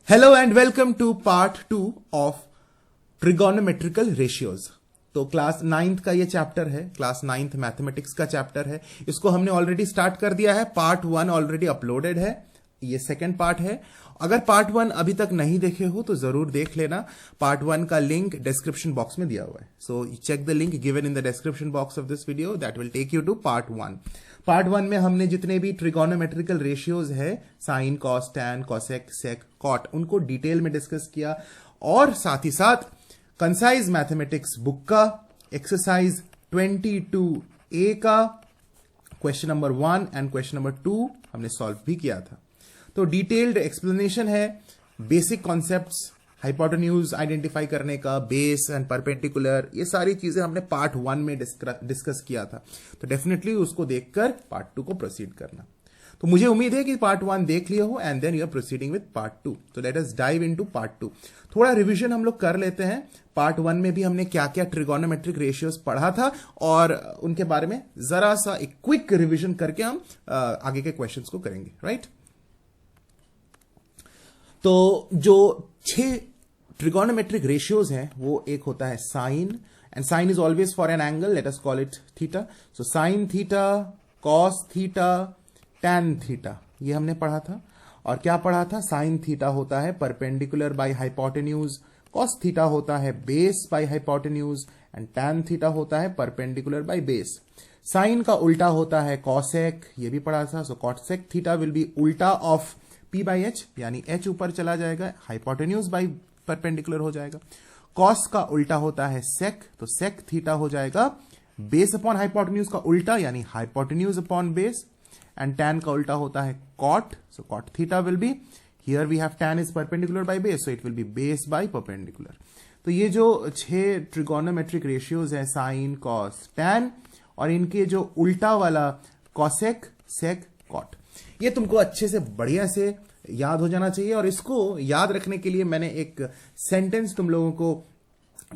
Hello and welcome to part 2 of trigonometrical ratios. तो class 9th का ये chapter है, क्लास 9th मैथमेटिक्स का चैप्टर है। इसको हमने ऑलरेडी स्टार्ट कर दिया है, पार्ट 1 ऑलरेडी अपलोडेड है, ये सेकंड पार्ट है। अगर पार्ट 1 अभी तक नहीं देखे हो तो जरूर देख लेना। पार्ट 1 का लिंक डिस्क्रिप्शन बॉक्स में दिया हुआ है, so check the link given in the description box of this video, that will take you to part 1। Part 1 में हमने जितने भी ट्रिगोनोमेट्रिकल रेशियोज है, sine, cos, tan, cosec, sec, cot, उनको डिटेल में डिस्कस किया। और साथ ही साथ कंसाइज मैथमेटिक्स बुक का एक्सरसाइज 22A का question number 1 and question number 2 हमने सॉल्व भी किया था। तो डिटेल्ड एक्सप्लेनेशन है, बेसिक कॉन्सेप्ट्स, हाइपोटेन्यूज आइडेंटिफाई करने का, बेस एंड परपेंडिकुलर, ये सारी चीजें हमने पार्ट 1 में डिस्कस किया था। तो डेफिनेटली उसको देखकर पार्ट 2 को प्रोसीड करना। तो मुझे उम्मीद है कि पार्ट 1 देख लिया हो and then you are proceeding with part 2। तो let us dive into part 2। थोड़ा रिवीजन हम लोग कर लेते हैं। पार्ट 1 में भी हमने क्या क्या ट्रिगोनोमेट्रिक रेशियोज पढ़ा था और उनके बारे में जरा सा एक क्विक रिवीजन करके हम आगे के क्वेश्चंस को करेंगे, राइट? तो जो 6 ट्रिगोनोमेट्रिक रेशियोज हैं वो एक होता है sine, and sine is always for an angle, let us call it theta. So sine theta, cos theta, tan theta, ये हमने पढ़ा था। और क्या पढ़ा था? साइन थीटा होता है perpendicular by hypotenuse, cos theta होता है base by hypotenuse, and tan theta होता है परपेंडिकुलर बाय बेस। साइन का उल्टा होता है कॉसेक, ये भी पढ़ा था। सो कॉसेक थीटा विल बी उल्टा ऑफ P बाई एच, यानी एच ऊपर चला जाएगा, हाइपोटेन्यूज बाई परपेंडिकुलर हो जाएगा। कॉस का उल्टा होता है सेक, तो सेक थीटा हो जाएगा बेस अपॉन हाइपोटेन्यूज का उल्टा, यानी hypotenuse upon base. And tan का उल्टा होता है cot, so cot theta will be, here we have tan is perpendicular by base, so it will be base by perpendicular. तो ये जो 6 ट्रिगोनोमेट्रिक रेशियोज है, साइन, कॉस, टैन, और इनके जो उल्टा वाला कॉसेक, सेक, कॉट, ये तुमको अच्छे से बढ़िया से याद हो जाना चाहिए। और इसको याद रखने के लिए मैंने एक सेंटेंस तुम लोगों को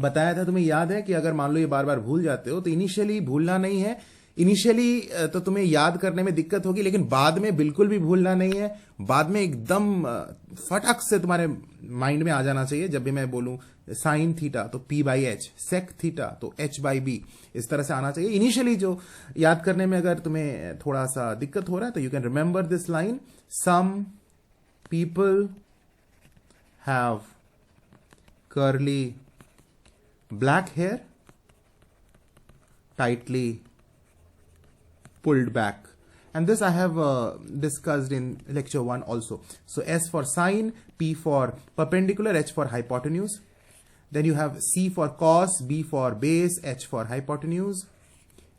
बताया था। तुम्हें याद है कि अगर मान लो ये बार बार भूल जाते हो तो इनिशियली भूलना नहीं है। इनिशियली तो तुम्हें याद करने में दिक्कत होगी, लेकिन बाद में बिल्कुल भी भूलना नहीं है। बाद में एकदम फटक से तुम्हारे माइंड में आ जाना चाहिए। जब भी मैं बोलूं साइन थीटा तो P by H, sec theta तो H बाई बी, इस तरह से आना चाहिए। इनिशियली जो याद करने में अगर तुम्हें थोड़ा सा दिक्कत हो रहा है तो you can remember this line, some people have curly black hair tightly pulled back, and this I have discussed in lecture 1 also. So S for sine, P for perpendicular, H for hypotenuse. Then you have C for cos, B for base, H for hypotenuse,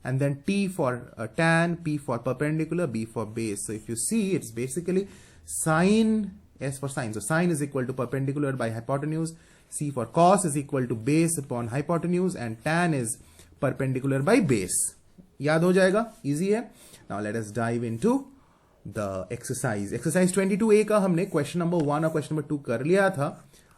and then T for tan, P for perpendicular, B for base. So if you see, it's basically sine, S for sine, so sine is equal to perpendicular by hypotenuse, C for cos is equal to base upon hypotenuse, and tan is perpendicular by base. याद हो जाएगा, easy है। Now let us dive into the exercise. Exercise 22A का हमने question number 1 और question number 2 कर लिया था।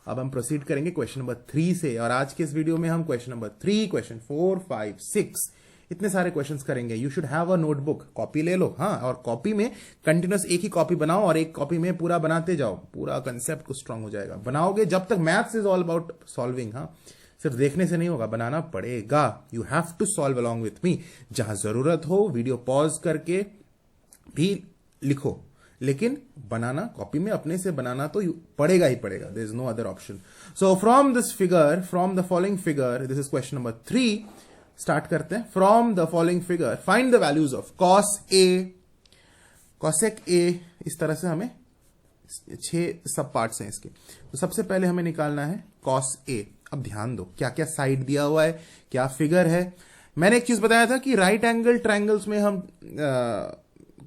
अब हम प्रोसीड करेंगे क्वेश्चन नंबर 3 से, और आज के इस वीडियो में हम क्वेश्चन नंबर 3, क्वेश्चन 4, 5, 6 इतने सारे क्वेश्चंस करेंगे। You should have a notebook, copy ले लो, हाँ, और कॉपी में कंटिन्यूस एक ही कॉपी बनाओ और एक कॉपी में पूरा बनाते जाओ, पूरा कंसेप्ट को स्ट्रांग हो जाएगा। बनाओगे जब तक, maths is all about solving, हाँ, सिर्फ देखने से नहीं होगा, बनाना पड़ेगा। You have to solve along with me. जहां जरूरत हो वीडियो पॉज करके भी लिखो, लेकिन बनाना कॉपी में अपने से बनाना तो पड़ेगा ही पड़ेगा, there is no other option. So from this figure, from the following figure, this is question number 3, start करते हैं। From the following figure find the values of cos A, cosec A, इस तरह से हमें 6 सब पार्ट्स हैं इसके। तो सबसे पहले हमें निकालना है कॉस ए। अब ध्यान दो क्या क्या साइड दिया हुआ है, क्या फिगर है। मैंने एक चीज बताया था कि राइट एंगल ट्रायंगल्स में हम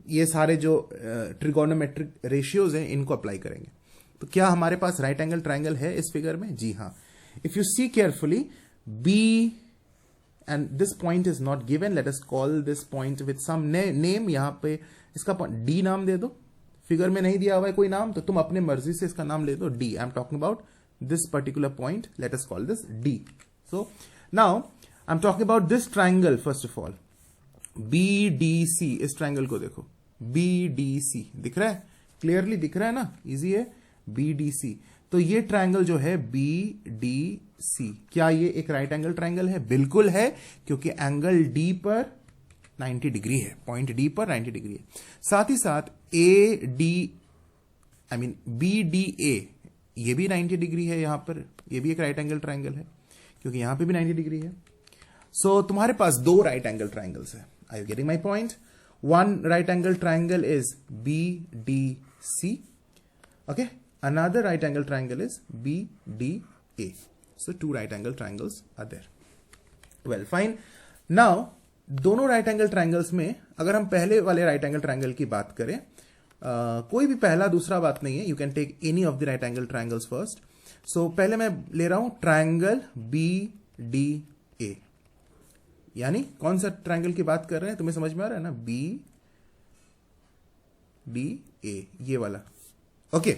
ये सारे जो ट्रिगोनोमेट्रिक रेशियोज हैं इनको अप्लाई करेंगे। तो क्या हमारे पास राइट एंगल ट्रायंगल है इस फिगर में? जी हाँ। If you see carefully, B and this point is not given, let us call this point with some name. यहां पे इसका डी नाम दे दो। फिगर में नहीं दिया हुआ है कोई नाम, तो तुम अपने मर्जी से इसका नाम ले दो, D. I am talking about this particular point, let us call this D. So now I'm talking about this triangle first of all, BDC। इस ट्रायंगल को देखो, BDC दिख रहा है, क्लियरली दिख रहा है ना, इजी है। BDC, तो ये ट्रायंगल जो है BDC, क्या ये एक राइट एंगल ट्रायंगल है? बिल्कुल है, क्योंकि एंगल D पर 90 डिग्री है, पॉइंट D पर 90 डिग्री है। साथ ही साथ BDA ये भी 90 डिग्री है, यहां पर ये भी एक राइट एंगल ट्रायंगल है, क्योंकि यहां पे भी 90 डिग्री है। सो तुम्हारे पास दो राइट एंगल ट्रायंगल्स है। Are you getting my point? One right angle triangle is BDC, okay, another right angle triangle is BDA. So two right angle triangles are there. Well, fine. Now दोनों right angle triangles में अगर हम पहले वाले right angle triangle की बात करें, कोई भी पहला दूसरा बात नहीं है, you can take any of the right angle triangles first. So पहले मैं ले रहा हूं ट्रायंगल BDA, यानी कौन सा ट्रायंगल की बात कर रहे हैं, तुम्हें समझ में आ रहा है ना? BDA, ये वाला। ओके,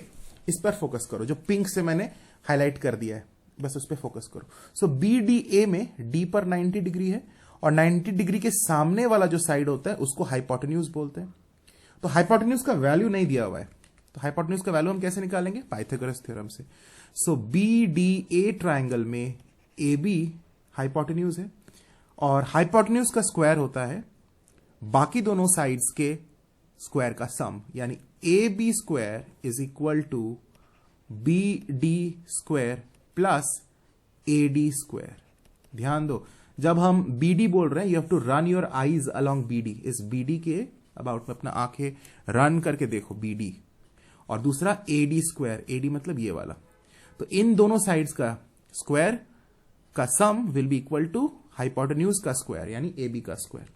इस पर फोकस करो, जो पिंक से मैंने हाईलाइट कर दिया है, बस उस पर फोकस करो। सो BDA में D पर 90 डिग्री है, और 90 डिग्री के सामने वाला जो साइड होता है उसको हाइपोटेन्यूज बोलते हैं। तो हाइपोटेन्यूज का वैल्यू नहीं दिया हुआ है, तो हाइपोटेन्यूज का वैल्यू हम कैसे निकालेंगे? पाइथागोरस थ्योरम से। सो BDA ट्रायंगल में AB हाइपोटेन्यूज है, और हाइपोटेन्यूज का स्क्वायर होता है बाकी दोनों साइड्स के स्क्वायर का सम, यानी AB square is equal to BD square plus AD square. ध्यान दो, जब हम BD बोल रहे हैं, you have to run your eyes along BD। इस BD के अबाउट में अपना आंखें रन करके देखो BD, और दूसरा AD स्क्वायर, AD मतलब ये वाला। तो इन दोनों साइड्स का स्क्वायर का sum will be equal to hypotenuse का स्क्वायर, यानी AB का स्क्वायर।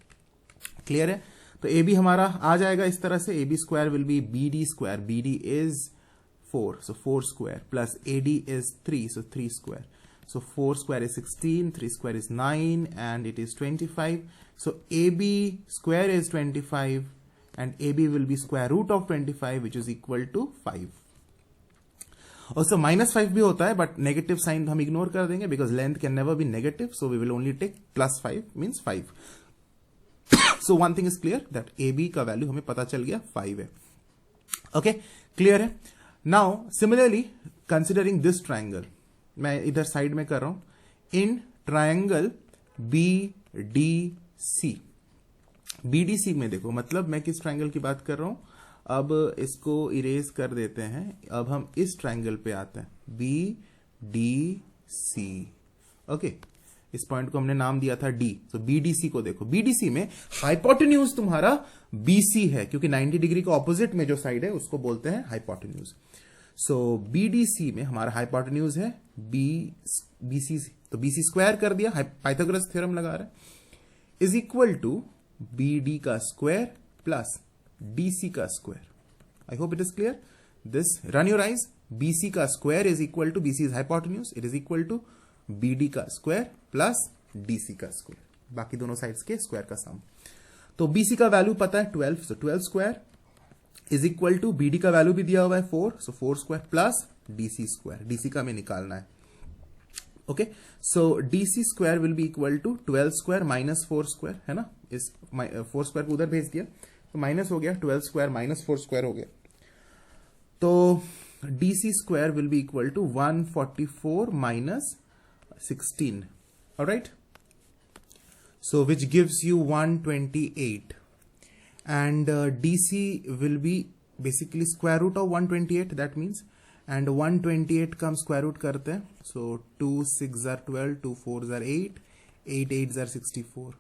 क्लियर है? तो AB हमारा आ जाएगा इस तरह से, AB square will B BD square, BD is 4, so 4 square, plus AD is 3, so 3 square. So 4 square is 16, 3 square is 9, and it is 25. So AB square is 25, and AB will be square root of 25, which is equal to 5. Also -5 भी होता है, but negative sign हम ignore कर देंगे, because length can never be negative, so we will only take +5 means 5. So one thing is clear that AB का value हमें पता चल गया 5 है। ओके, क्लियर है? Now similarly considering this triangle, मैं इधर साइड में कर रहा हूं, इन ट्रायंगल BDC में देखो, मतलब मैं किस ट्रायंगल की बात कर रहा हूं। अब इसको इरेज कर देते हैं, अब हम इस ट्रायंगल पे आते हैं, BDC। ओके, इस पॉइंट को हमने नाम दिया था D। तो BDC को देखो, BDC में हाइपोटेन्यूज तुम्हारा BC है, क्योंकि 90 डिग्री के ऑपोजिट में जो साइड है उसको बोलते हैं हाइपोटेन्यूज। सो BDC में हमारा हाइपोटेन्यूज है BC, तो BC स्क्वायर कर दिया, पाइथागोरस थ्योरम लगा रहे हैं, इज इक्वल टू BD का स्क्वायर प्लस DC का square. I hope it is clear this. Run your eyes. BC का square is equal to, BC is hypotenuse, it is equal to BD का square plus DC का square, बाकी दोनों sides के square का सम। तो BC का वैल्यू पता है 12, so 12 square is equal to, BD का वैल्यू भी दिया हुआ है 4, so 4 square plus DC square, DC का हमें निकालना है। Okay, so DC square will be equal to 12 square minus 4 square, है ना? इस 4 स्क्वायर को उधर भेज दिया तो माइनस हो गया, 12 स्क्वायर माइनस 4 स्क्वायर हो गया, तो DC square will be equal to 144 minus 16. All right, so which gives you 128, and DC will be basically square root of 128, that means, and 128 का हम स्क्वायर रूट करते हैं, so 2 6 are 12, 2 4 are 8, 8 8 are 64,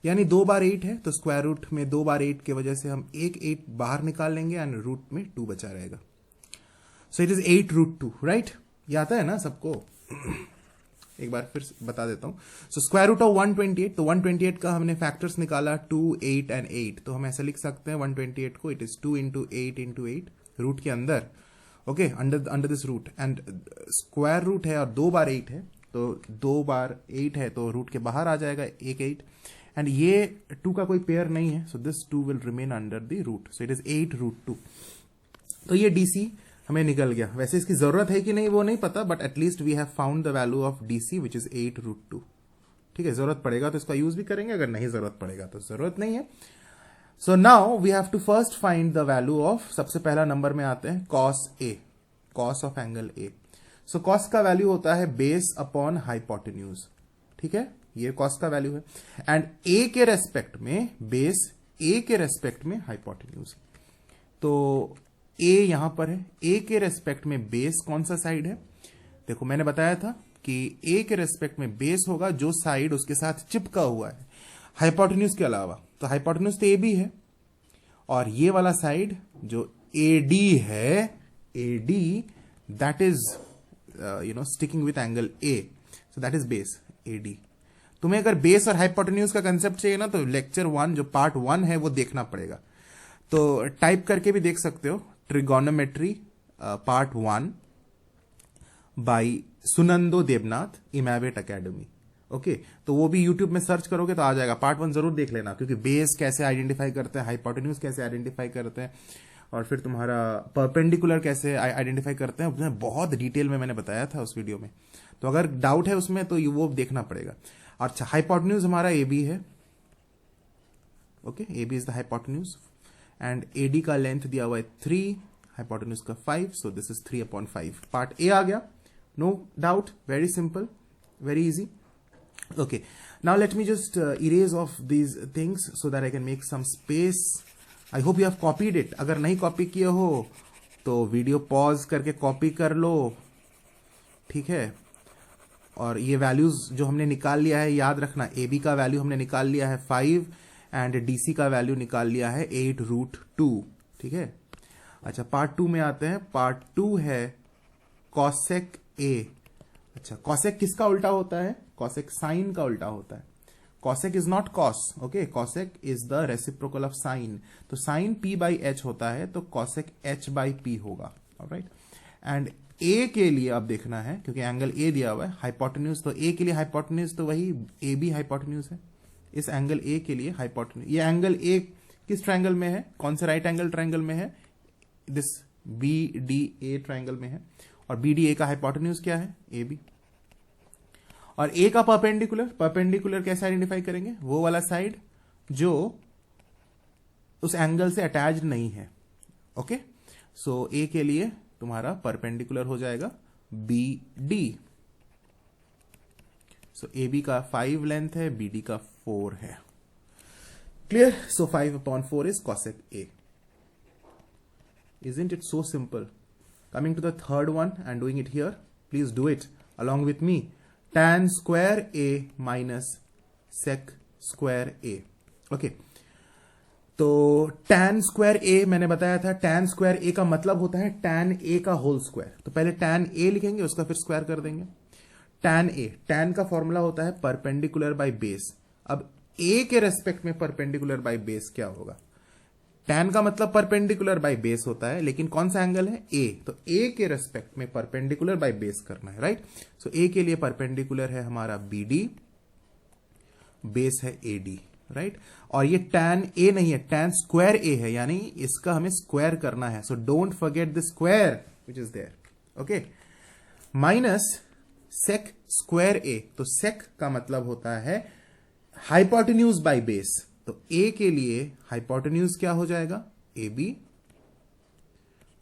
यानी 2 बार 8 है, तो स्क्वायर रूट में 2 बार 8 के वजह से हम एक 8 बाहर निकाल लेंगे, एंड रूट में 2 बचा रहेगा। So it is 8 root 2, right? ये आता है ना सबको? एक बार फिर बता देता हूं। सो स्क्वायर रूट ऑफ 128, तो 128 का हमने फैक्टर्स निकाला 2 8 एंड 8, तो हम ऐसा लिख सकते हैं 128 को, इट इज 2 इंटू 8 रूट के अंदर, okay, under this root, and square root है और 2 बार 8 है, तो 2 बार 8 है तो रूट के बाहर आ जाएगा एक 8, एंड ये 2 का कोई पेयर नहीं है, so this 2 will remain under the root, so it is 8 root 2। तो ये DC हमें निकल गया। वैसे इसकी जरूरत है कि नहीं वो नहीं पता, but at least we have found the value of DC which is 8 root 2। ठीक है, जरूरत पड़ेगा तो इसका यूज भी करेंगे, अगर नहीं जरूरत पड़ेगा तो जरूरत नहीं है। So now we have to first find the value of, सबसे पहला नंबर में आते हैं cos A, cos of angle A। So cos का वैल्यू होता है बेस अपॉन हाइपोटेन्यूज, ठीक है, ये कॉस का वैल्यू है। एंड ए के रेस्पेक्ट में बेस, ए के रेस्पेक्ट में हाइपोटेन्यूज। तो ए यहां पर है, ए के रेस्पेक्ट में बेस कौन सा साइड है? देखो मैंने बताया था कि ए के रेस्पेक्ट में बेस होगा जो साइड उसके साथ चिपका हुआ है हाइपोटेन्यूज के अलावा। तो हाइपोटेन्यूज तो ए बी है, और ये वाला साइड जो ए डी है, A D that is sticking with angle A, so that is base A D. तुम्हें अगर बेस और हाइपोटेन्यूज का कंसेप्ट चाहिए ना, तो लेक्चर 1 जो पार्ट 1 है वो देखना पड़ेगा। तो टाइप करके भी देख सकते हो, trigonometry part 1 by Sunando Debnath, इमेवेट अकेडमी। ओके, तो वो भी यूट्यूब में सर्च करोगे तो आ जाएगा। पार्ट 1 जरूर देख लेना, क्योंकि बेस कैसे आइडेंटिफाई करते हैं, हाइपोटेन्यूज कैसे आइडेंटिफाई करते हैं, और फिर तुम्हारा परपेंडिकुलर कैसे आइडेंटिफाई करते हैं, उसमें बहुत डिटेल में मैंने बताया था उस वीडियो में। तो अगर डाउट है उसमें तो वो देखना पड़ेगा। अच्छा, हाइपोटेन्यूज हमारा ए बी है। Okay, A B is the hypotenuse, and A D का लेंथ दिया हुआ है 3, हाइपोटेन्यूज का 5, so this is 3/5। Part A आ गया, no doubt, very simple, very easy. Okay, now let me just erase off these things so that I can make some space. I hope you have copied it. अगर नहीं copy किए हो तो video pause करके copy कर लो, ठीक है। और ये वैल्यूज जो हमने निकाल लिया है याद रखना, ए बी का वैल्यू हमने निकाल लिया है 5 एंड डी सी का वैल्यू निकाल लिया है 8√2, ठीक है। अच्छा, पार्ट 2 में आते हैं। पार्ट 2 है कॉसेक ए। अच्छा, कॉसेक किसका उल्टा होता है? कॉसेक साइन का उल्टा होता है। Cosec is not cos, okay, cosec is the reciprocal of sine. तो साइन p बाई एच होता है, तो कॉसेक h बाई पी होगा, ऑलराइट। एंड a के लिए अब देखना है, क्योंकि एंगल a दिया हुआ है, हाइपोटेन्यूज, तो a के लिए हाइपोटेन्यूज तो वही ए बी हाइपोटेन्यूज है। इस एंगल a के लिए हाइपोटेन्यूज, ये एंगल a किस ट्रायंगल में है? कौन से राइट एंगल ट्रायंगल में है? This B D A triangle में है। और बी डी ए का हाइपोटेन्यूज क्या है? A B. और ए का परपेंडिकुलर, परपेंडिकुलर कैसे आइडेंटिफाई करेंगे? वो वाला साइड जो उस एंगल से अटैच्ड नहीं है, ओके। सो ए के लिए तुम्हारा परपेंडिकुलर हो जाएगा B D. So A B का 5 लेंथ है, बी डी का 4 है, clear. So 5/4 is cosec A. Isn't it so simple? Coming to the third one and doing it here, please do it along with me. Tan square A minus sec square A. Okay. तो tan square A मैंने बताया था, tan square A का मतलब होता है tan A का whole square. तो पहले tan A लिखेंगे, उसका फिर स्क्वायर कर देंगे। tan A, tan का फॉर्मूला होता है परपेंडिकुलर बाय बेस। अब A के रेस्पेक्ट में परपेंडिकुलर बाय बेस क्या होगा? tan का मतलब परपेंडिकुलर बाय बेस होता है, लेकिन कौन सा एंगल है? A। तो A के रेस्पेक्ट में परपेंडिकुलर बाय बेस करना है, राइट। सो A के लिए परपेंडिकुलर है हमारा BD, बेस है AD, राइट। और ये tan A नहीं है, tan स्क्वायर A है, यानी इसका हमें स्क्वायर करना है। So don't forget the square which is there, okay. Minus sec square A, तो sec का मतलब होता है हाइपोटेन्यूज बाय बेस। तो A के लिए हाइपोटेन्यूज क्या हो जाएगा? AB,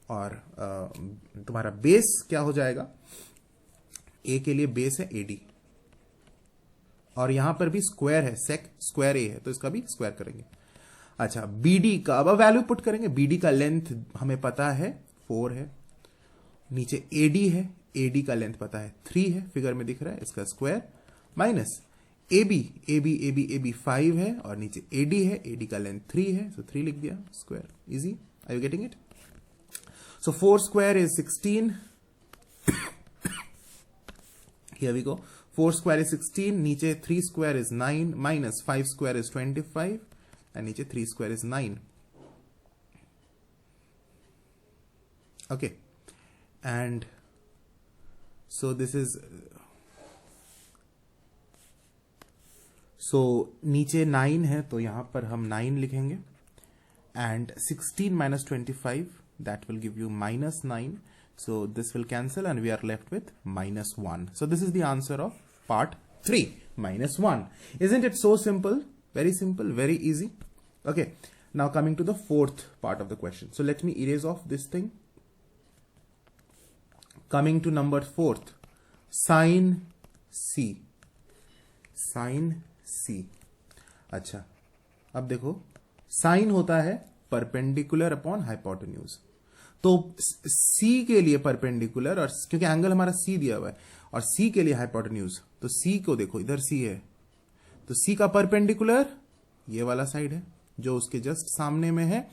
और तुम्हारा बेस क्या हो जाएगा? A के लिए बेस है AD, और यहां पर भी स्क्वायर है, sec स्क्वायर A है, तो इसका भी स्क्वायर करेंगे। अच्छा, BD का अब वैल्यू पुट करेंगे। BD का लेंथ हमें पता है 4 है, नीचे AD है, AD का लेंथ पता है 3 है, फिगर में दिख रहा है, इसका square, minus AB, AB, AB, AB 5 है, और नीचे AD है, AD का लेंथ 3 है, so 3 लिख दिया, square, easy. Are you getting it? So 4 square is 16, here we go. 4 square is 16, नीचे 3 square is 9, minus 5 square is 25, and नीचे 3 square is 9, okay. And so this is, so नीचे 9 है, तो यहां पर हम 9 लिखेंगे, एंड 16 माइनस 25 that will give you -9, so this will cancel and we are left with -1। So this is the answer of part 3, -1। Isn't it so simple? Very simple, very easy. Okay, now coming to the fourth part of the question. So let me erase off this thing. Coming to number 4th, sine C, sine C. अच्छा, अब देखो sign होता है perpendicular upon hypotenuse, तो C के लिए perpendicular, और क्योंकि एंगल हमारा सी दिया हुआ है, और सी के लिए हाइपोटेन्यूज, तो सी को देखो इधर सी है, तो सी का परपेंडिकुलर ये वाला साइड है जो उसके जस्ट सामने में है,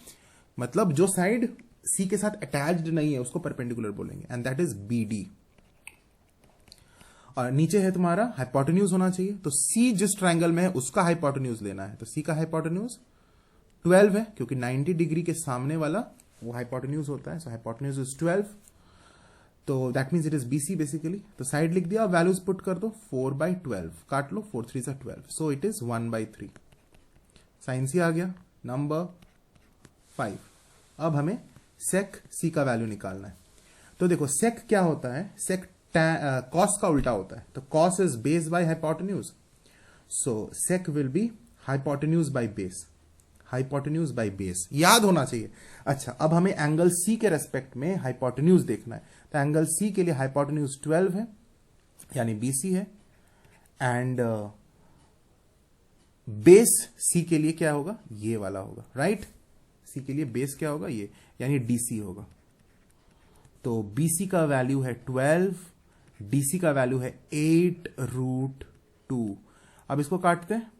मतलब जो साइड सी के साथ अटैच्ड नहीं है उसको परपेंडिकुलर बोलेंगे, and that is B D. और नीचे है तुम्हारा हाइपोटेन्यूज होना चाहिए, तो सी जिस ट्रायंगल में है उसका हाइपोटेन्यूज लेना है, तो सी का हाइपोटेन्यूज 12 है, क्योंकि 90 डिग्री के सामने वाला वो हाइपोटेन्यूज होता है, सो हाइपोटेन्यूज इज 12, तो that means it is BC basically. तो साइड लिख दिया, वैल्यूज पुट कर दो, 4/12 काट लो, 4 3 12, सो इट इज 1/3। साइन सी आ गया। नंबर 5, अब हमें सेक सी का वैल्यू निकालना है। तो देखो सेक क्या होता है, सेक कॉस का उल्टा होता है, तो cos is base by hypotenuse, so sec will be hypotenuse by base, hypotenuse by base, याद होना चाहिए। अच्छा, अब हमें एंगल सी के रेस्पेक्ट में हाइपोटेन्यूज देखना है, तो एंगल सी के लिए हाइपोटेन्यूज 12 है, यानी बीसी है, एंड बेस सी के लिए क्या होगा, ये वाला होगा, राइट। सी के लिए बेस क्या होगा, ये, यानी डीसी होगा। तो बीसी का वैल्यू है 12, डीसी का वैल्यू है 8√2। अब इसको काटते हैं,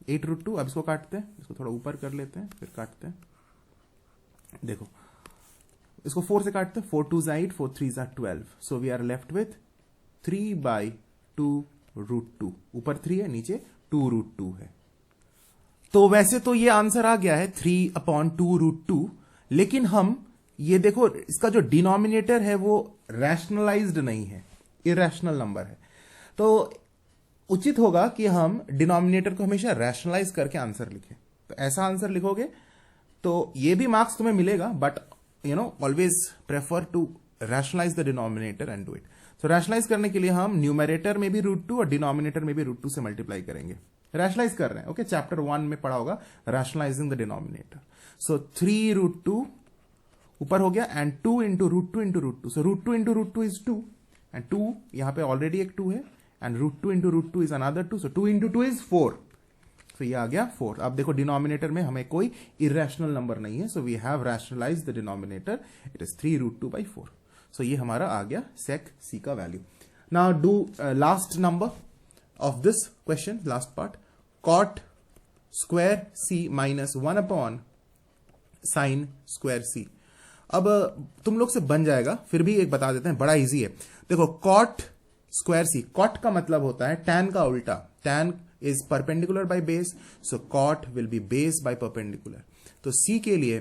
8√2, अब इसको काटते हैं, इसको थोड़ा ऊपर कर लेते हैं, फिर काटते हैं। देखो इसको 4 से काटते हैं, 4 2 8, 4 3 12, so we are left with 3/2√2, ऊपर 3 है, नीचे 2√2 है। तो वैसे तो ये आंसर आ गया है 3/2√2, लेकिन हम ये देखो इसका जो डिनोमिनेटर है वो रैशनलाइज्ड नहीं है, इरेशनल नंबर है, तो उचित होगा कि हम डिनोमिनेटर को हमेशा रैशनलाइज करके आंसर लिखें। तो ऐसा आंसर लिखोगे तो ये भी मार्क्स तुम्हें मिलेगा, but always prefer to rationalise the denominator and do it. तो रैशनलाइज करने के लिए हम न्यूमरेटर में भी √2 और डिनोमिनेटर में भी √2 से मल्टीप्लाई करेंगे, रैशनलाइज कर रहे हैं। ओके, चैप्टर 1 में पढ़ा होगा रैशनलाइजिंग द डिनोमिनेटर। सो 3√2 ऊपर हो गया, and 2 into √2 into √2, so √2 into √2 is 2, and 2 यहां पे ऑलरेडी एक 2 है, and √2 into √2 is another 2, so 2 into 2 is 4, तो ये आ गया 4। अब देखो डिनोमिनेटर में हमें कोई इरेशनल नंबर नहीं है, so we have rationalised the denominator, it is 3√2/4। So ये हमारा आ गया सेक सी का value. Now do last number of this question, last part, cot square C minus 1/sin square C. अब तुम लोग से बन जाएगा, फिर भी एक बता देते हैं, बड़ा इजी है। देखो कॉट स्क्वायर सी, कॉट का मतलब होता है टैन का उल्टा, tan is perpendicular by base, so cot will be base by perpendicular. तो सी के लिए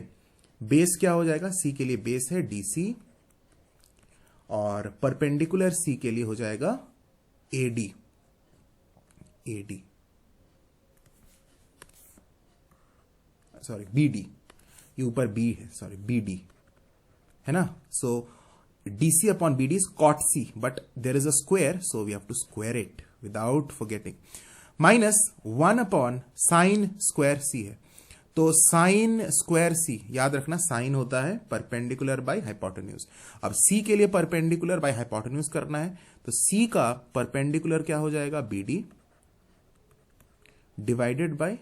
बेस क्या हो जाएगा, सी के लिए बेस है डीसी, और परपेंडिकुलर सी के लिए हो जाएगा एडी, एडी सॉरी बीडी, ये ऊपर बी है, सॉरी बीडी है ना। So DC upon BD is cot C, but there is a square, so we have to square it without forgetting, minus 1/sin square C है। तो sign square सी, याद रखना sign होता है परपेंडिकुलर बाय हाइपोटेन्यूज। अब सी के लिए परपेंडिकुलर बाय हाइपोटेन्यूज करना है, तो सी का परपेंडिकुलर क्या हो जाएगा, BD divided by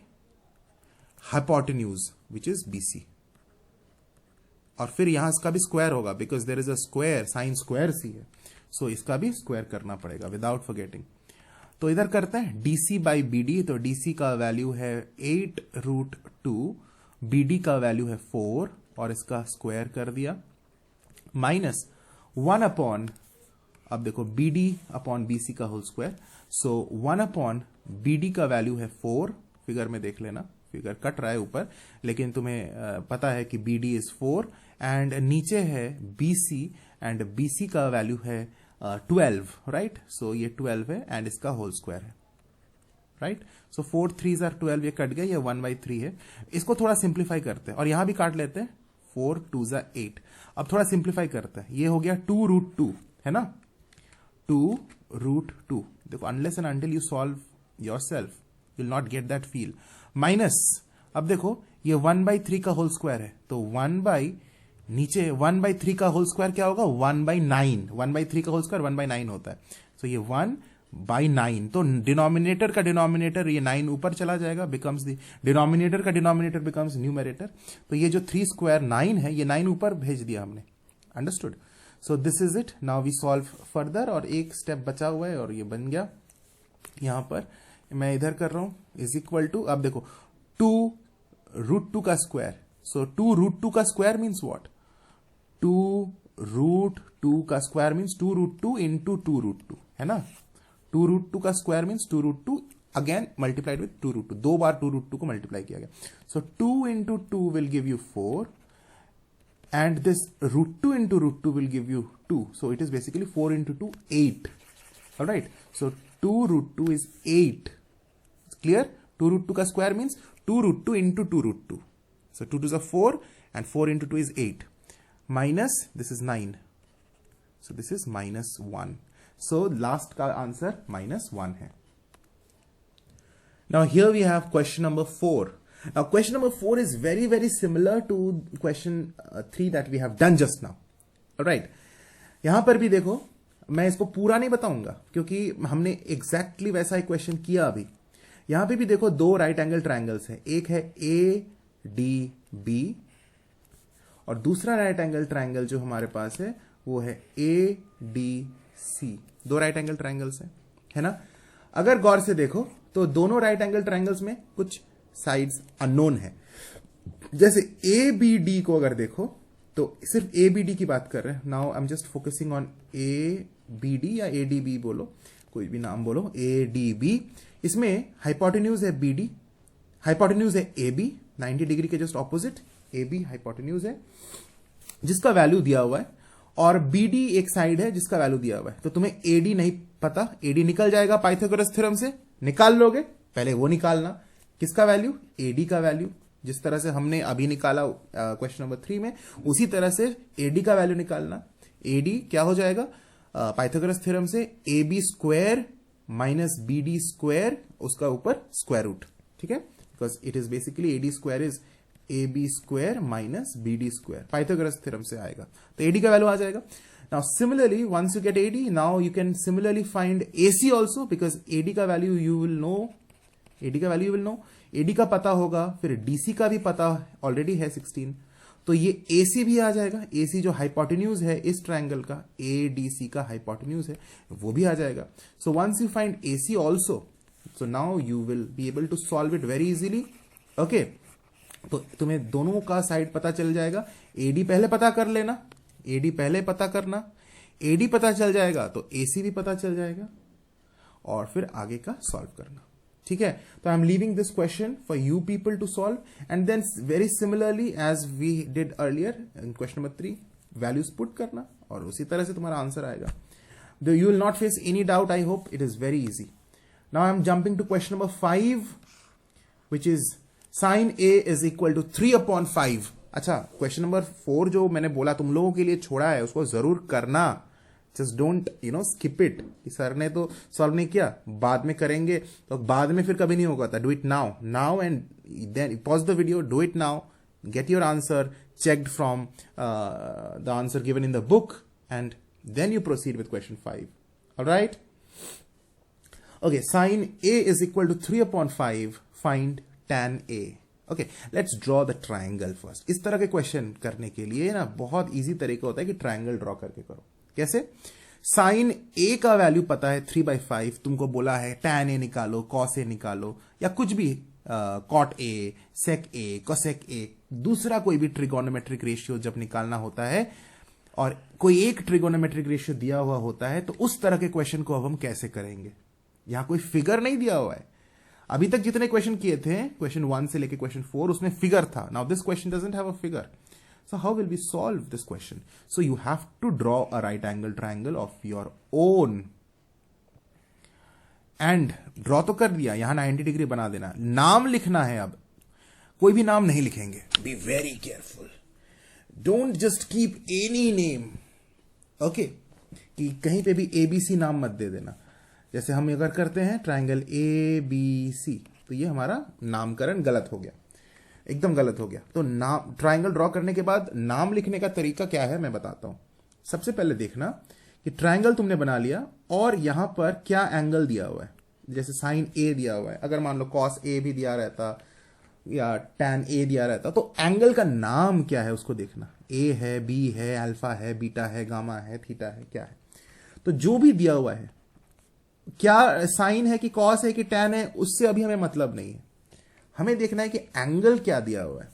hypotenuse which is BC, और फिर यहां इसका भी स्क्वायर होगा, because there is a square, sine square C है, सो इसका भी स्क्वायर करना पड़ेगा विदाउट फॉरगेटिंग। तो इधर करते हैं डीसी बाई बीडी, तो डीसी का वैल्यू है 8√2, बीडी का वैल्यू है 4, और इसका स्क्वायर कर दिया, माइनस 1/, अब देखो बीडी अपॉन बीसी का होल स्क्वायर, सो 1/BD का वैल्यू है 4, फिगर में देख लेना, फिगर कट रहा है ऊपर, लेकिन तुम्हें पता है कि BD इज 4, एंड नीचे है BC, एंड BC का वैल्यू है 12, राइट। सो ये 12 है, एंड इसका होल स्क्वायर है, राइट। सो 4 3 12, ये कट गया, ये 1/3 है। इसको थोड़ा सिंप्लीफाई करते हैं, और यहां भी काट लेते हैं, 4 2 8। अब थोड़ा सिंप्लीफाई करते हैं, ये हो गया 2√2, है ना, 2√2। देखो unless and until you solve yourself you will not get that feel. Minus, अब देखो ये 1/3 का होल स्क्वायर है, तो 1/, नीचे 1/3 का होल स्क्वायर क्या होगा 1/9, 1/3 का होल स्क्वायर 1/9 होता है। सो ये 1/9, तो डिनोमिनेटर का डिनोमिनेटर ये 9 ऊपर चला जाएगा, बिकम्स द डिनोमिनेटर का डिनोमिनेटर बिकम्स न्यूमरेटर। तो ये जो 3 स्क्वायर 9 है ये 9 ऊपर भेज दिया हमने। Understood? So this is it. Now we solve further, और एक स्टेप बचा हुआ है और ये बन गया। यहां पर मैं इधर कर रहा हूं, इज इक्वल टू, अब देखो 2√2 का स्क्वायर। सो 2√2 का स्क्वायर मीन्स व्हाट, 2√2 का स्क्वायर मीन्स 2√2 इंटू 2√2, है ना। 2√2 का square means 2√2 again multiplied with 2√2, 2 बार 2√2 को मल्टीप्लाई किया गया। सो 2 into 2 will give you 4, and this √2 into √2 will give you 2. So it is basically 4 into 2, 8. All right. So 2√2 is 8. It's clear? 2√2 का square means 2√2 into 2√2. So 2 to the 4 and 4 into 2 is 8. Minus, this is 9. So this is -1. So last का answer -1 है. Now here we have question number 4. Now question number 4 is very very similar to question 3 that we have done just now. Alright. यहां पर भी देखो, मैं इसको पूरा नहीं बताऊंगा क्योंकि हमने एग्जैक्टली वैसा ही क्वेश्चन किया अभी। यहां पे भी देखो 2 राइट एंगल ट्रायंगल्स है, एक है ADB और दूसरा राइट एंगल ट्रायंगल जो हमारे पास है वो है ADC। 2 राइट एंगल ट्रायंगल्स है ना। अगर गौर से देखो तो दोनों राइट एंगल ट्रायंगल्स में कुछ साइड्स अननोन है। जैसे ABD को अगर देखो तो सिर्फ ABD की बात कर रहे हैं। Now I am just focusing on ABD या ADB, बोलो कोई भी नाम बोलो, ADB। इसमें हाइपोटेन्यूज है BD, हाइपोटेन्यूज है AB, 90 डिग्री के जस्ट ऑपोजिट AB हाइपोटेन्यूज है जिसका वैल्यू दिया हुआ है, और BD एक साइड है जिसका वैल्यू दिया हुआ है। तो तुम्हें AD नहीं पता, AD निकल जाएगा पाइथागोरस थ्योरम से, निकाल लोगे। पहले वो निकालना, किसका वैल्यू, AD का वैल्यू, जिस तरह से हमने अभी निकाला क्वेश्चन नंबर 3 में, उसी तरह से AD का वैल्यू निकालना। AD क्या हो जाएगा पाइथागोरस थ्योरम से, AB² माइनस BD², उसका ऊपर स्क्वायर रूट, ठीक है, because it is basically AD² is AB² minus BD², Pythagoras theorem से आएगा। तो AD का वैल्यू आ जाएगा। Now similarly, once you get AD, now you can similarly find AC also, because AD का value you will know, AD का value will know, AD का पता होगा, फिर DC का भी पता ऑलरेडी है 16, तो ये AC भी आ जाएगा। AC जो हाइपोटेन्यूज है इस ट्रायंगल का, ADC का हाइपोटेन्यूज है, वो भी आ जाएगा। So once you find AC also, so now you will be able to solve it very easily. Okay, तो तुम्हें दोनों का साइड पता चल जाएगा। AD पहले पता कर लेना, AD पहले पता करना, AD पता चल जाएगा तो AC भी पता चल जाएगा, और फिर आगे का सॉल्व करना, ठीक है। तो I am leaving this question for you people to solve, and then very similarly as we did earlier in question number 3, values put करना और उसी तरह से तुम्हारा आंसर आएगा। You will not face any doubt, I hope, it is very easy. Now I am jumping to question number 5, which is sin A is equal to 3/5। अच्छा, question number 4 जो मैंने बोला तुम लोगों के लिए छोड़ा है उसको जरूर करना, just don't skip it. Sir ने तो सॉल्व नहीं किया, बाद में करेंगे तो बाद में फिर कभी नहीं होगा। Do it now and then pause the video, do it now, get your answer checked from the answer given in the book, and then you proceed with question 5। Alright, okay, sin A is equal to 3/5, find tan A। Okay, let's draw the triangle first. इस तरह के question करने के लिए ना बहुत easy तरीका होता है कि ट्राइंगल ड्रॉ करके करो। कैसे? साइन A का वैल्यू पता है 3/5, तुमको बोला है tan A निकालो, cos A निकालो, या कुछ भी cot A, sec A, cosec A, दूसरा कोई भी ट्रिगोनोमेट्रिक रेशियो जब निकालना होता है और कोई एक ट्रिगोनोमेट्रिक रेशियो दिया हुआ होता है, तो उस तरह के क्वेश्चन को अब हम कैसे करेंगे। यहां कोई फिगर नहीं दिया हुआ है। अभी तक जितने क्वेश्चन किए थे, क्वेश्चन 1 से लेके क्वेश्चन 4, उसमें फिगर था। Now this question doesn't have a figure, so how will we solve this question? So you have to draw a right angle triangle of your own, and draw तो कर दिया, यहां 90 degree बना देना। नाम लिखना है, अब कोई भी नाम नहीं लिखेंगे। Be very careful, don't just keep any name, okay, कि कहीं पे भी ABC नाम मत दे देना। जैसे हम अगर करते हैं ट्राइंगल ABC, तो ये हमारा नामकरण गलत हो गया। एकदम गलत हो गया। तो नाम, ट्राइंगल ड्रॉ करने के बाद नाम लिखने का तरीका क्या है मैं बताता हूं। सबसे पहले देखना कि ट्राइंगल तुमने बना लिया और यहां पर क्या एंगल दिया हुआ है। जैसे साइन ए दिया हुआ है, अगर मान लो कॉस ए भी दिया रहता या टैन ए दिया रहता, तो एंगल का नाम क्या है उसको देखना। ए है, बी है, अल्फा है, बीटा है, गामा है, थीटा है, क्या है। तो जो भी दिया हुआ है, क्या साइन है कि कॉस है कि टैन है, उससे अभी हमें मतलब नहीं है। हमें देखना है कि एंगल क्या दिया हुआ है।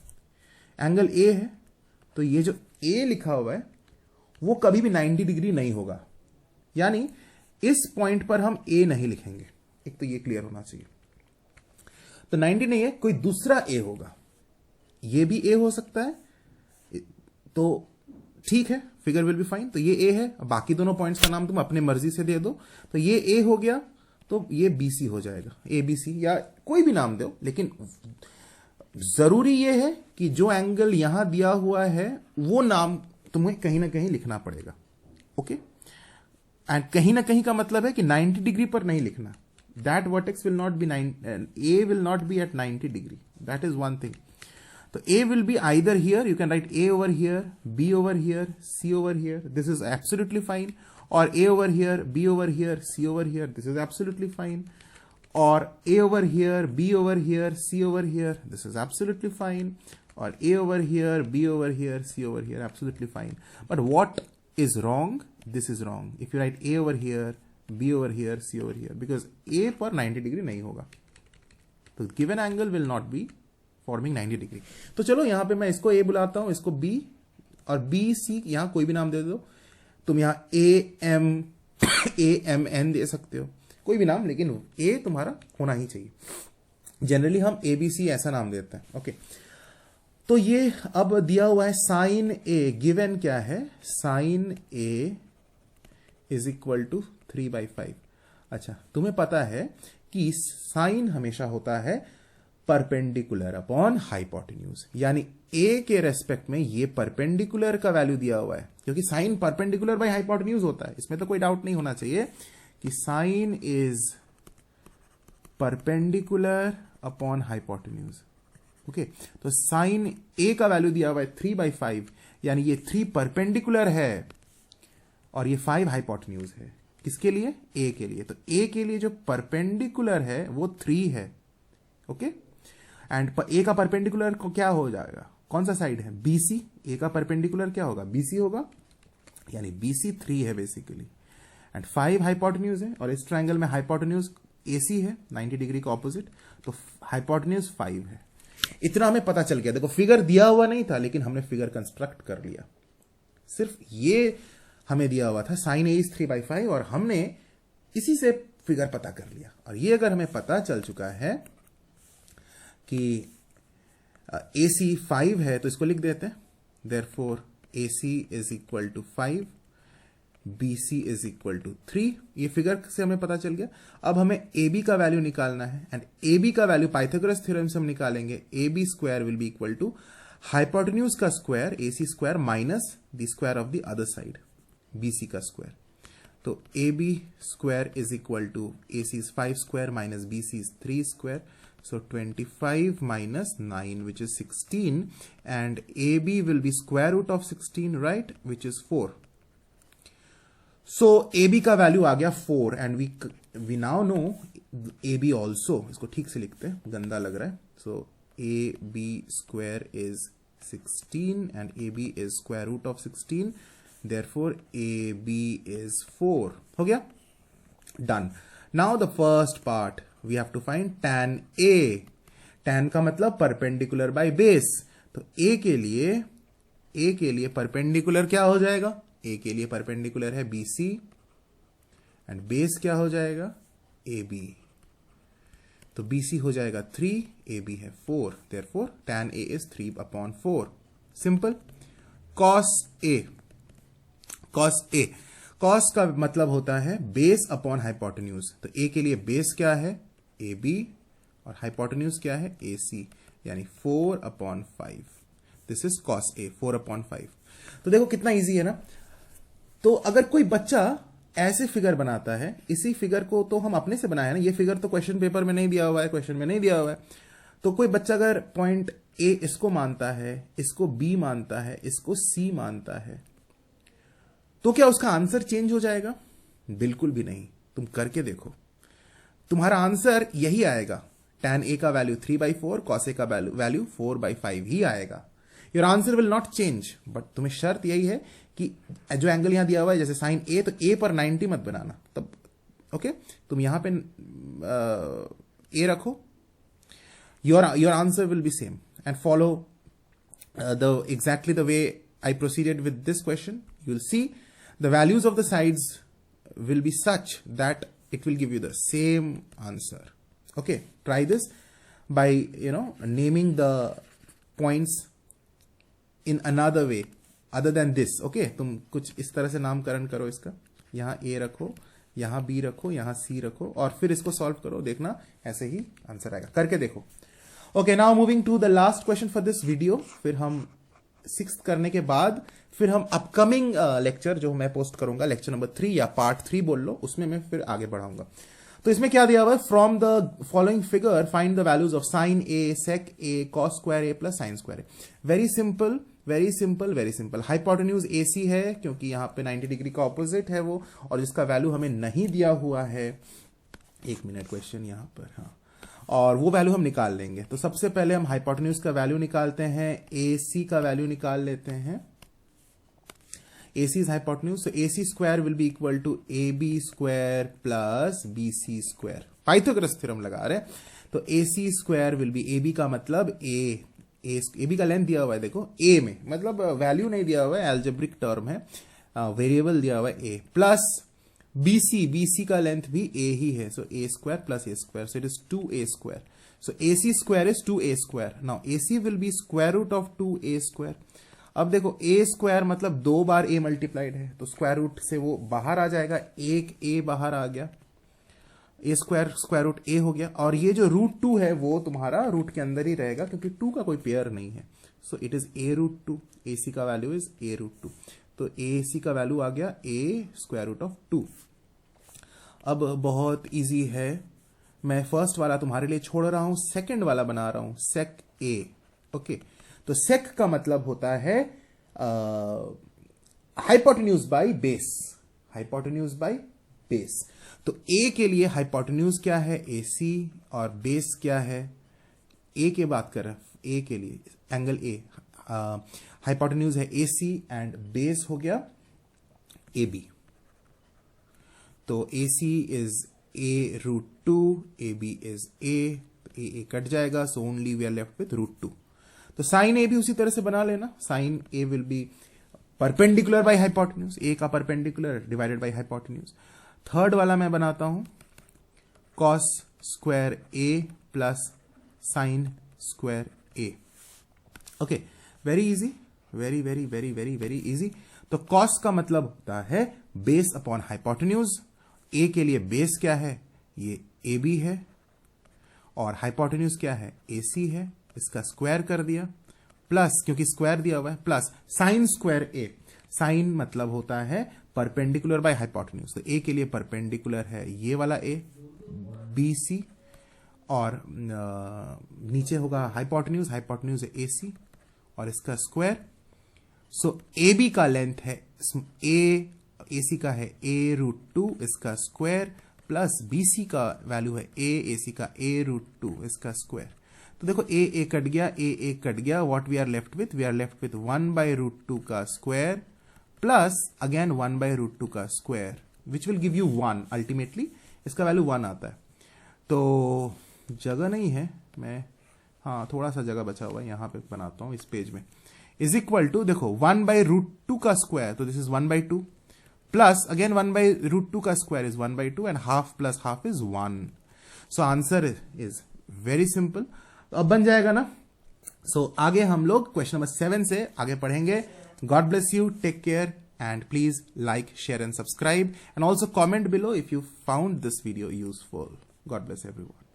एंगल ए है, तो ये जो ए लिखा हुआ है वो कभी भी 90 डिग्री नहीं होगा, यानी इस पॉइंट पर हम ए नहीं लिखेंगे। एक तो ये क्लियर होना चाहिए। तो 90 नहीं है, कोई दूसरा ए होगा। ये भी ए हो सकता है, तो ठीक है, फिगर विल बी फाइन। तो ये ए है, बाकी दोनों पॉइंट्स का नाम तुम अपने मर्जी से दे दो। तो ये ए हो गया, तो ये बीसी हो जाएगा, ए बी सी, या कोई भी नाम दो। लेकिन जरूरी ये है कि जो एंगल यहां दिया हुआ है वो नाम तुम्हें कहीं ना कहीं लिखना पड़ेगा। ओके, एंड कहीं ना कहीं का मतलब है कि 90 डिग्री पर नहीं लिखना। That vertex will not be A will not be at 90 degree, that is one thing. So A will be either here, you can write A over here, B over here, C over here, this is absolutely fine. Or A over here, B over here, C over here, this is absolutely fine. Or A over here, B over here, C over here, this is absolutely fine. Or A over here, B over here, C over here, absolutely fine. But what is wrong? This is wrong. If you write A over here, B over here, C over here, because A पर 90 degree नहीं होगा, तो given angle will not be forming 90 degree. तो चलो यहां पे मैं इसको ए बुलाता हूं, इसको बी, और बी सी यहां कोई भी नाम दे दो। तुम यहां ए एम एन दे सकते हो, कोई भी नाम, लेकिन ए तुम्हारा होना ही चाहिए। जनरली हम ए बी सी ऐसा नाम देते हैं। ओके, तो ये अब दिया हुआ है साइन ए, गिवन क्या है, sine A is equal to 3/5। अच्छा, तुम्हें पता है कि साइन हमेशा होता है परपेंडिकुलर अपॉन हाइपोटेन्यूज, यानी ए के रेस्पेक्ट में ये परपेंडिकुलर का वैल्यू दिया हुआ है, क्योंकि साइन परपेंडिकुलर बाय हाइपोटेन्यूज होता है। इसमें तो कोई डाउट नहीं होना चाहिए कि sine is perpendicular upon hypotenuse. Okay, तो साइन ए का वैल्यू दिया हुआ है 3/5, यानी ये 3 परपेंडिकुलर है और ये 5 हाइपोटेन्यूज है। किसके लिए? ए के लिए। तो ए के लिए जो परपेंडिकुलर है वो 3 है। ओके, एंड ए का परपेंडिकुलर को क्या हो जाएगा, कौन सा साइड है, बीसी। ए का परपेंडिकुलर क्या होगा, बीसी होगा, यानी बीसी 3 है बेसिकली, एंड 5 हाइपोटेन्यूज है, और इस ट्रायंगल में हाइपोटेन्यूज एसी है 90 डिग्री का ऑपोजिट, तो हाइपोटेन्यूज 5 है। इतना हमें पता चल गया। देखो, फिगर दिया हुआ नहीं था, लेकिन हमने फिगर कंस्ट्रक्ट कर लिया। सिर्फ ये हमें दिया हुआ था, साइन ए इज 3/5, और हमने इसी से फिगर पता कर लिया। और ये अगर हमें पता चल चुका है कि AC 5 है, तो इसको लिख देते हैं, therefore AC is equal to 5, BC is equal to 3। ये फिगर से हमें पता चल गया। अब हमें AB का वैल्यू निकालना है, एंड AB का वैल्यू पाइथागोरस थ्योरम से हम निकालेंगे। AB square will be equal to hypotenuse का square AC square minus the square of the other side BC का स्क्वायर। तो AB square is equal to AC is 5 square minus BC is 3 square. So 25 minus 9, which is 16, and AB will be square root of 16, right, which is 4. So AB का value आ गया 4, and we now know AB also. इसको ठीक से लिखते हैं, गंदा लग रहा है। So AB square is 16 and AB is square root of 16. Therefore AB is 4. हो गया, done. Now the first part we have to find tan A. tan का मतलब परपेंडिकुलर बाय बेस। तो A के लिए परपेंडिकुलर क्या हो जाएगा, A के लिए परपेंडिकुलर है BC, एंड बेस क्या हो जाएगा, AB। तो BC हो जाएगा 3, AB है 4, therefore tan A is 3/4। Simple. cos का मतलब होता है बेस अपॉन हाइपोटेन्यूज। तो A के लिए बेस क्या है, AB, और हाइपोटेन्यूज क्या है, AC, यानी 4/5। This is cos A, 4/5। तो देखो कितना इजी है ना। तो अगर कोई बच्चा ऐसे फिगर बनाता है, इसी फिगर को तो हम अपने से बनाया ना, ये फिगर तो क्वेश्चन पेपर में नहीं दिया हुआ है, क्वेश्चन में नहीं दिया हुआ है। तो कोई बच्चा अगर पॉइंट ए इसको मानता है, इसको बी मानता है, इसको सी मानता है, तो क्या उसका आंसर चेंज हो जाएगा? बिल्कुल भी नहीं। तुम करके देखो, तुम्हारा आंसर यही आएगा। tan a का वैल्यू 3/4, cos a का वैल्यू 4/5 ही आएगा। Your answer will not change, but तुम्हें शर्त यही है कि जो एंगल यहां दिया हुआ है, जैसे साइन ए, तो ए पर 90 मत बनाना तब। ओके, तुम यहां पे ए रखो, your answer will be same and follow exactly the way I proceeded with this question. You'll see the values of the sides will be such that it will give you the same answer. Okay, try this by naming the points in another way other than this. Okay, तुम कुछ इस तरह से नामकरण करो इसका, यहां A रखो, यहां B रखो, यहां C रखो, और फिर इसको सॉल्व करो, देखना ऐसे ही आंसर आएगा। करके देखो। Okay, now moving to the last question for this video. फिर हम 6th करने के बाद फिर हम अपकमिंग लेक्चर जो मैं पोस्ट करूंगा, लेक्चर नंबर 3 या पार्ट 3 बोल लो, उसमें मैं फिर आगे बढ़ाऊंगा। तो इसमें क्या दिया हुआ है? From the following figure find the values of sine A, sec A, cos square A plus sine square A. Very simple, very simple, very simple. Hypotenuse AC है क्योंकि यहां पे 90 डिग्री का ऑपोजिट है वो, और जिसका वैल्यू हमें नहीं दिया हुआ है। 1 मिनट, क्वेश्चन यहां पर, हाँ, और वो वैल्यू हम निकाल लेंगे। तो सबसे पहले हम हाइपोटेन्यूज का वैल्यू निकालते हैं, AC का वैल्यू निकाल लेते हैं। AC is hypotenuse, so AC square will be equal to AB square plus BC square. Pythagoras theorem लगा रहे हैं, तो AC square will be, AB का मतलब AB का लेंथ दिया हुआ है, देखो A में, मतलब वैल्यू नहीं दिया हुआ है, एल्जेब्रिक टर्म है, वेरिएबल दिया हुआ है A, प्लस BC का लेंथ भी A ही है, सो A square plus A square, so it is 2A square. So AC square is 2A square. Now AC will be square root of 2A square. अब देखो A square मतलब 2 बार A multiplied है, तो square root से वो बाहर आ जाएगा, एक A बाहर आ गया, A square square root A हो गया, और ये जो √2 है वो तुम्हारा रूट के अंदर ही रहेगा क्योंकि 2 का कोई पेयर नहीं है। सो इट इज A√2, AC का वैल्यू इज A√2, तो AC का वैल्यू आ गया A स्क्वायर रूट ऑफ 2। अब बहुत इजी है, मैं फर्स्ट वाला तुम्हारे लिए छोड़ रहा हूं, सेकंड वाला बना रहा हूं, सेक A। ओके, तो सेक का मतलब होता है hypotenuse by base, hypotenuse by base. तो ए के लिए हाइपोटेन्यूज क्या है? AC, और बेस क्या है? ए के बात कर रहा है, ए के लिए एंगल ए, हाइपोटेन्यूज है AC एंड बेस हो गया AB। तो AC is A√2, AB is A, A cut जाएगा, so only we are left with √2। तो साइन ए भी उसी तरह से बना लेना, sine A will be perpendicular by hypotenuse, A का perpendicular divided by hypotenuse. Third वाला मैं बनाता हूं cos square A plus sine square A. Okay, very easy, very very very very very easy. तो कॉस का मतलब होता है बेस अपॉन हाइपोटेन्यूज, ए के लिए बेस क्या है? ये ए बी है, और हाइपोटेन्यूज क्या है? AC है, इसका स्क्वायर कर दिया, प्लस क्योंकि स्क्वायर दिया हुआ है, प्लस साइन स्क्वायर ए। साइन मतलब होता है परपेंडिकुलर बाय हाइपोटेन्यूज, तो ए के लिए परपेंडिकुलर है ये वाला ए BC, और नीचे होगा हाइपोटेन्यूज, हाइपोटेन्यूज है AC और इसका स्क्वायर। सो AB का लेंथ है AC का है A√2, इसका स्क्वायर, प्लस BC का वैल्यू है AC का A√2, इसका स्क्वायर। तो देखो A कट गया, A कट गया, what we are left with? We are left with 1/√2 का स्क्वायर प्लस अगेन 1/√2 का square, which will give you 1। Ultimately इसका वैल्यू 1 आता है। तो जगह नहीं है, मैं हाँ थोड़ा सा जगह बचा हुआ है, यहां पे बनाता हूं इस पेज में। इज इक्वल टू, देखो 1/√2 का स्क्वायर, तो दिस इज 1/2, प्लस अगेन 1/√2 का square is 1/2, and half plus half is 1। So answer is very simple. तो अब बन जाएगा ना। सो आगे हम लोग क्वेश्चन नंबर 7 से आगे पढ़ेंगे। God bless you, take care, and please like, share and subscribe, and also comment below if you found this video useful. God bless everyone.